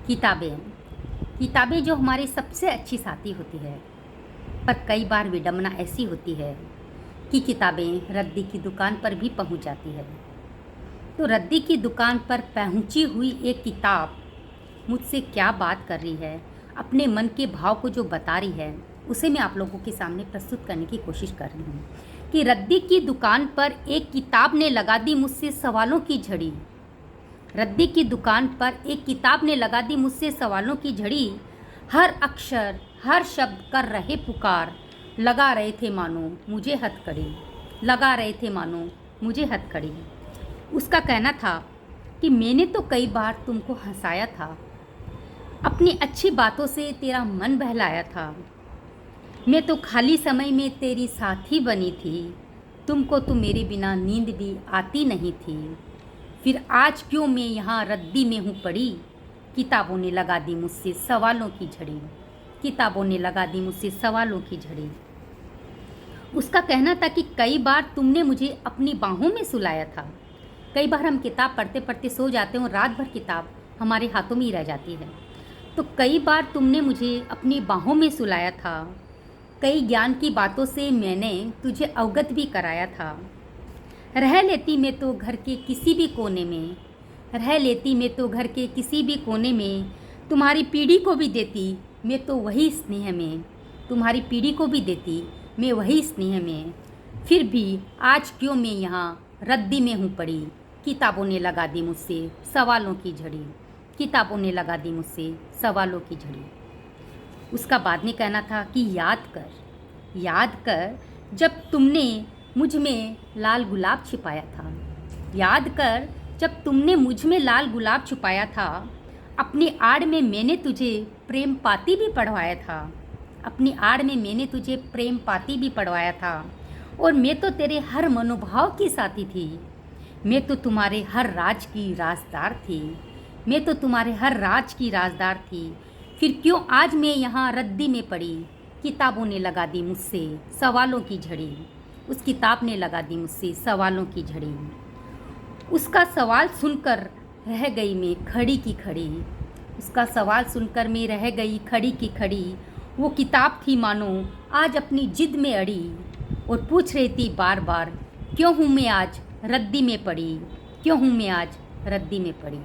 किताबें किताबें जो हमारी सबसे अच्छी साथी होती है, पर कई बार विडंबना ऐसी होती है कि किताबें रद्दी की दुकान पर भी पहुंच जाती है। तो रद्दी की दुकान पर पहुंची हुई एक किताब मुझसे क्या बात कर रही है, अपने मन के भाव को जो बता रही है, उसे मैं आप लोगों के सामने प्रस्तुत करने की कोशिश कर रही हूँ कि रद्दी की दुकान पर एक किताब ने लगा दी मुझसे सवालों की झड़ी। रद्दी की दुकान पर एक किताब ने लगा दी मुझसे सवालों की झड़ी। हर अक्षर हर शब्द कर रहे पुकार, लगा रहे थे मानो मुझे हथकड़ी, लगा रहे थे मानो मुझे हथकड़ी। उसका कहना था कि मैंने तो कई बार तुमको हंसाया था, अपनी अच्छी बातों से तेरा मन बहलाया था। मैं तो खाली समय में तेरी साथी बनी थी, तुमको तो मेरे बिना नींद भी आती नहीं थी। फिर आज क्यों मैं यहाँ रद्दी में हूँ पड़ी, किताबों ने लगा दी मुझसे सवालों की झड़ी, किताबों ने लगा दी मुझसे सवालों की झड़ी। उसका कहना था कि कई बार तुमने मुझे अपनी बाहों में सुलाया था। कई बार हम किताब पढ़ते पढ़ते सो जाते हैं और रात भर किताब हमारे हाथों में ही रह जाती है। तो कई बार तुमने मुझे अपनी बाहों में सुलाया था, कई ज्ञान की बातों से मैंने तुझे अवगत भी कराया था। रह लेती मैं तो घर के किसी भी कोने में, रह लेती मैं तो घर के किसी भी कोने में, तुम्हारी पीढ़ी को भी देती मैं तो वही स्नेह में, तुम्हारी पीढ़ी को भी देती मैं वही स्नेह में। फिर भी आज क्यों मैं यहाँ रद्दी में हूँ पड़ी, किताबों ने लगा दी मुझसे सवालों की झड़ी, किताबों ने लगा दी मुझसे सवालों की झड़ी। उसका बाद में कहना था कि याद कर जब तुमने मुझ में लाल गुलाब छिपाया था, याद कर जब तुमने मुझ में लाल गुलाब छुपाया था। अपनी आड़ में मैंने तुझे प्रेम पाती भी पढ़वाया था, अपनी आड़ में मैंने तुझे प्रेम पाती भी पढ़वाया था। और मैं तो तेरे हर मनोभाव की साथी थी, मैं तो तुम्हारे हर राज की राजदार थी, मैं तो तुम्हारे हर राज की राजदार थी। फिर क्यों आज मैं यहाँ रद्दी में पड़ी, किताबों ने लगा दी मुझसे सवालों की झड़ी, उस किताब ने लगा दी मुझसे सवालों की झड़ी। उसका सवाल सुनकर रह गई मैं खड़ी की खड़ी, उसका सवाल सुनकर मैं रह गई खड़ी की खड़ी। वो किताब थी मानो आज अपनी जिद में अड़ी, और पूछ रही थी बार बार क्यों हूँ मैं आज रद्दी में पड़ी, क्यों हूँ मैं आज रद्दी में पड़ी।